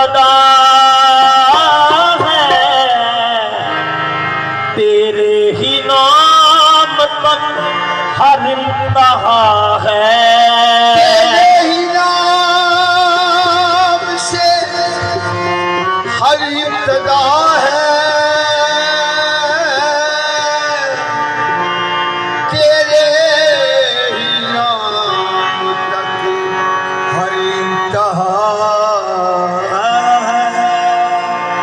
कदा है, तेरे ही नाम तक हर इंतहा है। तेरे ही नाम से हर इब्तदा है, तेरे ही नाम तक हर इंतहा है।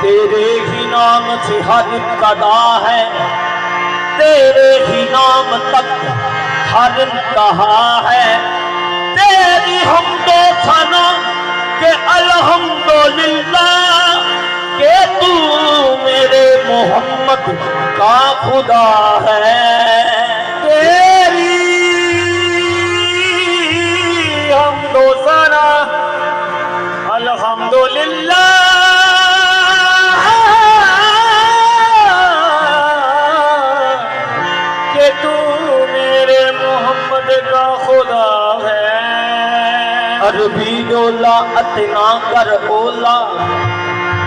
तेरे ही नाम से हर कदा है, तेरे ही नाम तक हर इंतहा है। तेरी हमदो सना के अल्हम्दुलिल्लाह के तू मेरे मोहम्मद का खुदा है। तेरी हमदो सना अल्हम्दुलिल्लाह के तू मेरे मोहम्मद का खुदा है। अरबी डोला अतना कर ओला,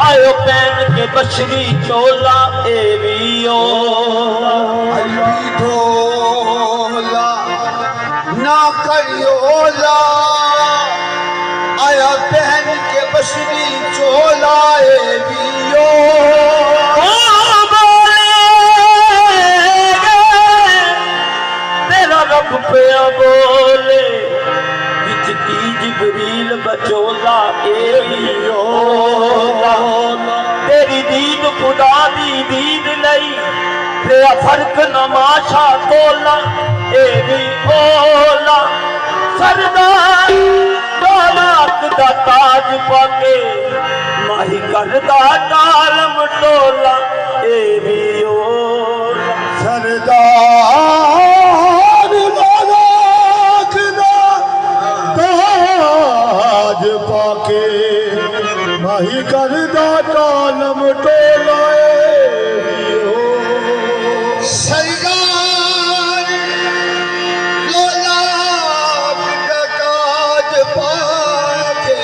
आयो पैन के बशरी चोला एवियो। अली ढोला ना करियोला, आया बहन के बशरी चोला एवियो। तेरा रब पे बोले की जिबरील बचोला एवियो। तेरी दीद खुदा दी दीद लई, तेरा फर्क नमाशा तोला एवी ओला। सरदार दौलत दा ताज पाके, माही करदा टालम टोला एवी ओला। सरदार दौलत दा ताज पाके, माही करदा टालम टोलाए। सरदार दौलत दा ताज पाके,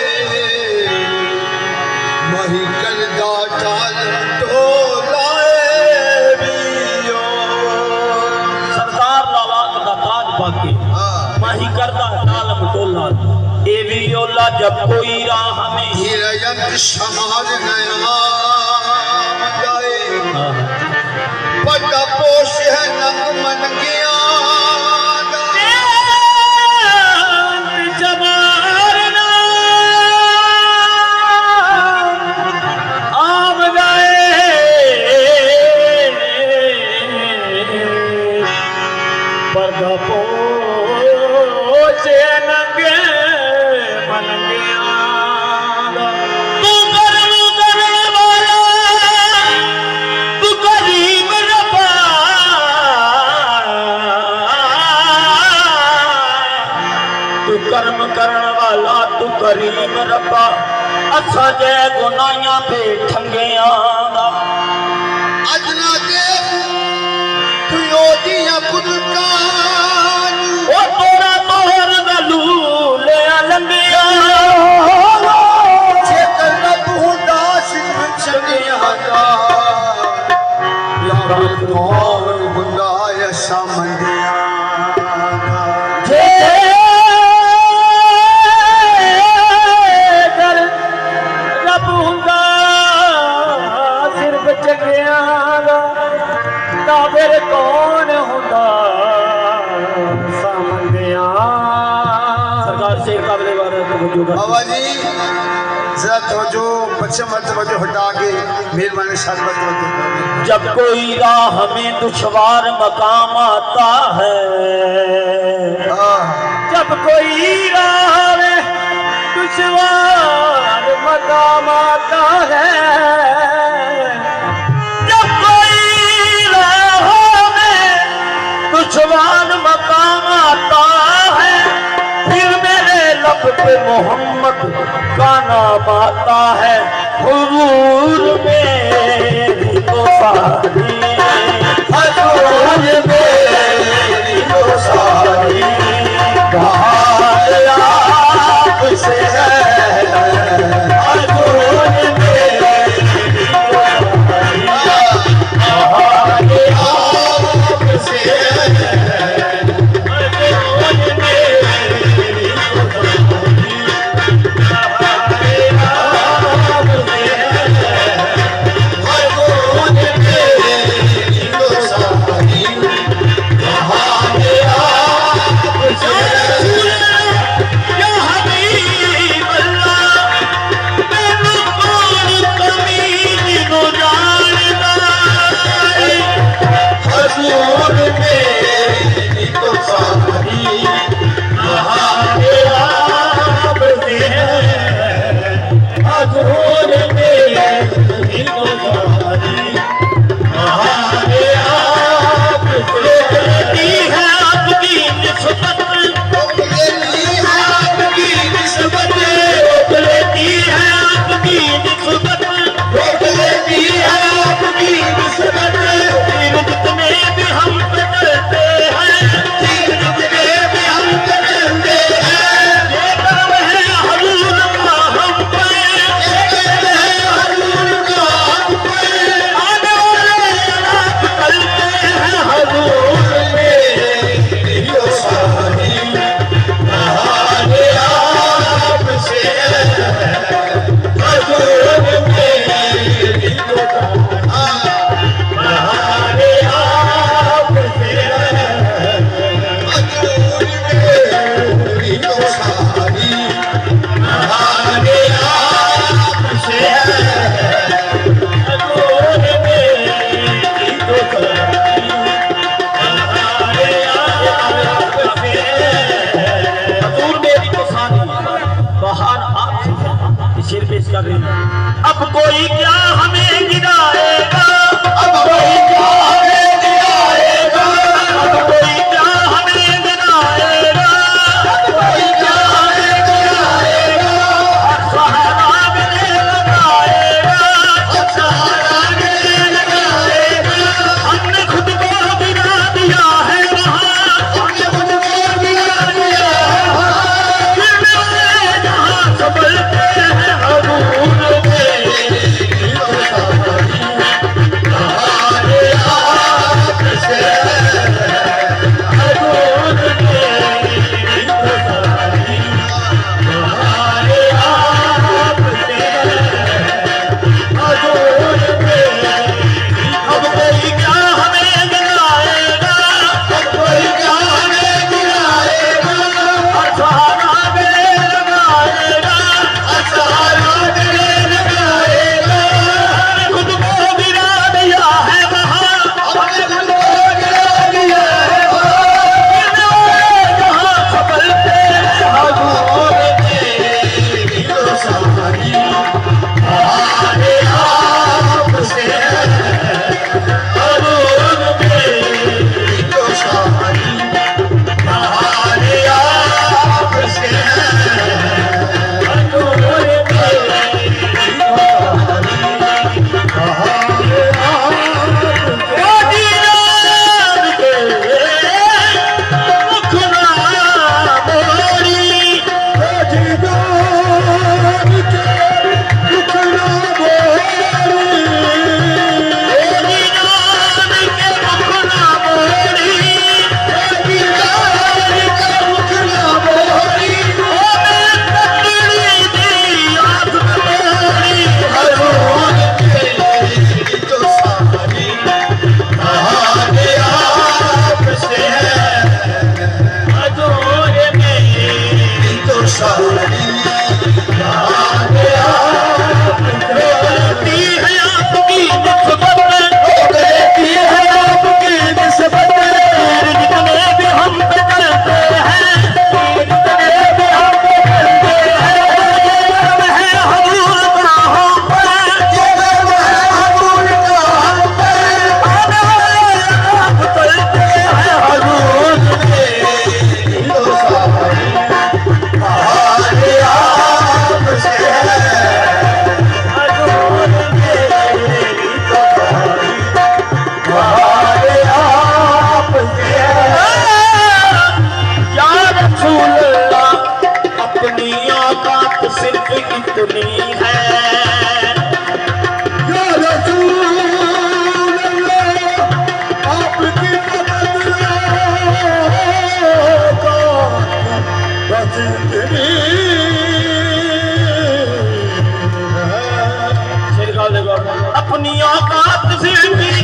माही करदा टालम टोलाए। सरदार लालात दा ताज पाके, माही करदा टालम टोला एवियोला। जब कोई राह में हिरयत शमाल नया गाए, पता पोश है नंग मन गया। जमारना आम गए, पर्दा पोश नंगे मन गया। तू करम करने वाला, तू करीम रब्बा, तू कर्म करण वाला, तू करीम रब्बा। असा जै गुनाहियां पे ठंगिया दा, अजना दे तू योदियां कुदकान, ओ तोरा तोहर गलू ले लंगिया। चेतन बुदास चंगिया दा, यार कौन बुंदा ऐसा मंदिया। कर रब हुंदा सिर्फ चंगिया दा, तां फिर कौन हुंदा सामंदिया। सरकार से काबिल बारे बाबा जी जरा तवज्जो बच्चे मत तवज्जो हटा के मेहरबानी साथ मत तवज्जो। जब कोई राह में दुश्वार मकाम आता है, जब कोई राह में दुश्वार मकाम आता है, जब कोई राह में दुश्वार मकाम आता है, फिर मेरे लब पे मोहम्मद का नाम आता है। हुजूर मेरी तो सारी, हुजूर मेरी तो सारी, कहाँ आपसे है हुजूर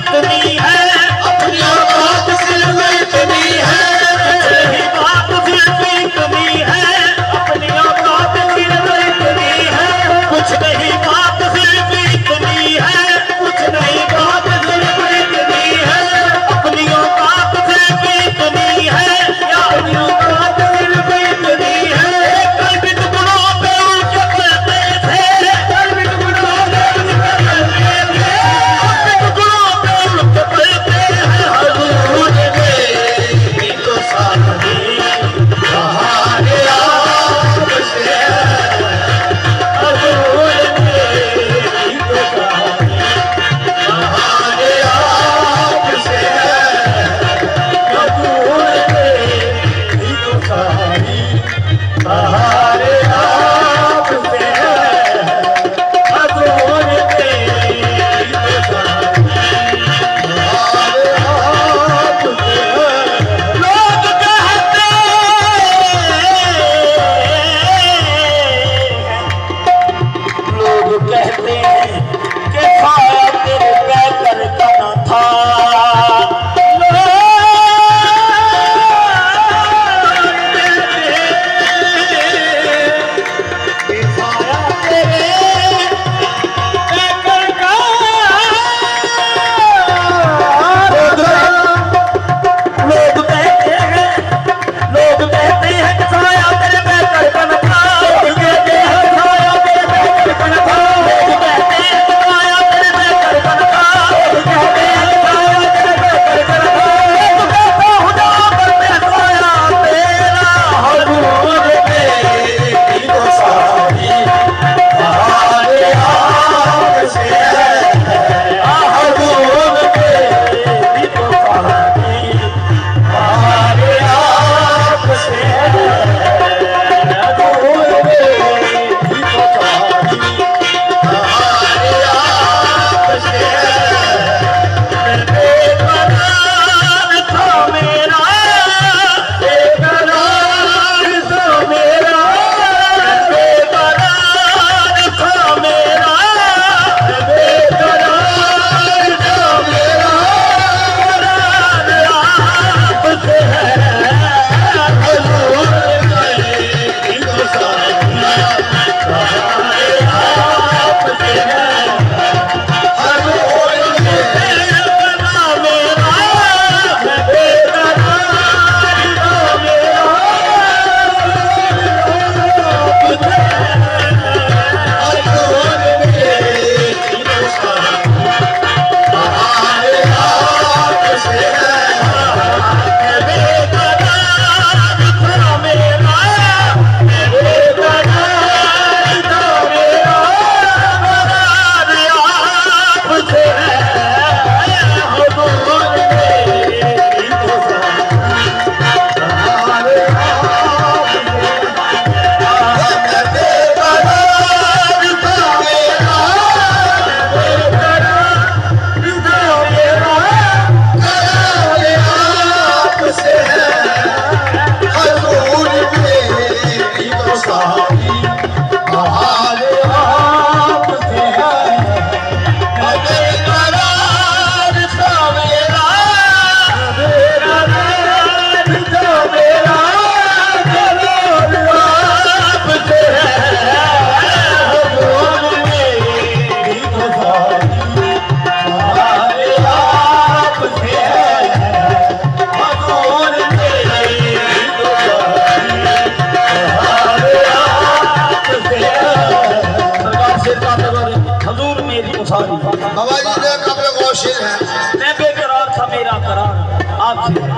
इतनी है, अपनी औकात सिर्फ इतनी है, यही बात सिर्फ इतनी है, अपनी औकात सिर्फ इतनी है, कुछ नहीं बात सिर्फ इतनी है, कुछ नहीं बात सिर्फ इतनी है, अपनी औकात सिर्फ इतनी है, या अपनी औकात सिर्फ इतनी है। कल भी टुकड़ों पे उनके पलते थे, कल भी टुकड़ों पे उनके पलते थे, अब भी टुकड़ों पे उनके पलते हैं। हजूर ने भी तो साथी बहारे आपसे, हजूर ने भी तो साथी बहारे आपसे, हजूर ने भी तो साथी बहारे आपसे, हजूर ने भी तो साथी बहारे आपसे। लोग कहते हैं कि खाया तेरे पैकर का न था, लोग कहते हैं कि खाया तेरे पैकर का लोग कहते हैं, लोग कहते हैं कि खाया तेरे पैकर का न था, लोग कहते हैं खाया तेरे पैकर का न था, लोग कहते हैं कि खाया तेरे पैकर का न था, लोग कहते हैं कि खाया तेरे पैकर का न था, लोग कहता हूँ जाकर मैं खाया तेरा, हजूर ने भी तो साथी बहारे आपसे, हजूर ने भी तो साथी बहारे आपसे, हजूर ने भी तो साथी बहारे आपसे। बेकरार था मेरा, बेकरार था मेरा, बेकरार था मेरा, बेकरार था मेरा, करार आपसे है, हजूर ने भी तो साथी बहारे आपसे है, हजूर ने बेकरार मेरा, बेकरार था मेरा, हजूर ने भी तो साथी बहारे आपसे है, बेकरार था मेरा, बेकरार था मेरा, करार आपसे है, हजूर ने भी तो साथी बहारे आपसे, बेकरार था मेरा, बेकरार था मेरा, करार आपसे है, हजूर ने भी तो साथी बहारे आपसे है, बेकरार था मेरा, बेकरार था मेरा, करार आपसे है, हजूर ने भी तो साथी बहारे आपसे है, हजूर ने भी तो साथी बहारे आपसे है। सरकार से हजूर मेरी मुसारी, बाबा जी ने कब्र गौशिल है। मैं बेकरार था मेरा करार आपसे है।